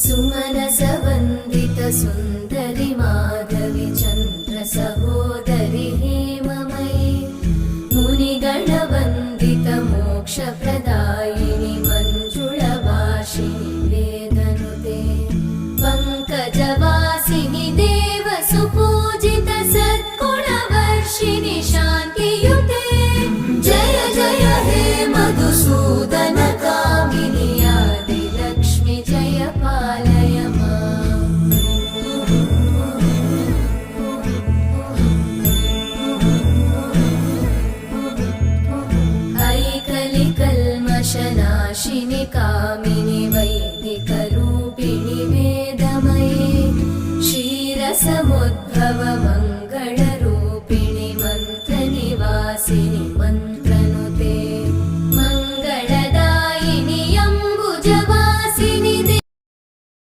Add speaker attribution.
Speaker 1: सुमनसवन्दित सुन्दरि माधवि चन्द्र सहोदरि हेममयि मुनिगणवन्दित मोक्षप्रदायिनि मञ्जुळभाषिणि वेदनुते पङ्कजवासिनि देव सुपूजित सद्गुणवर्षिणि शान्तियुते जय जय हे मधुसूदन कामिनि आदिलक्ष्मि जय पालय माम्। ऐकलिकल्मषनाशिनि कामिनि वै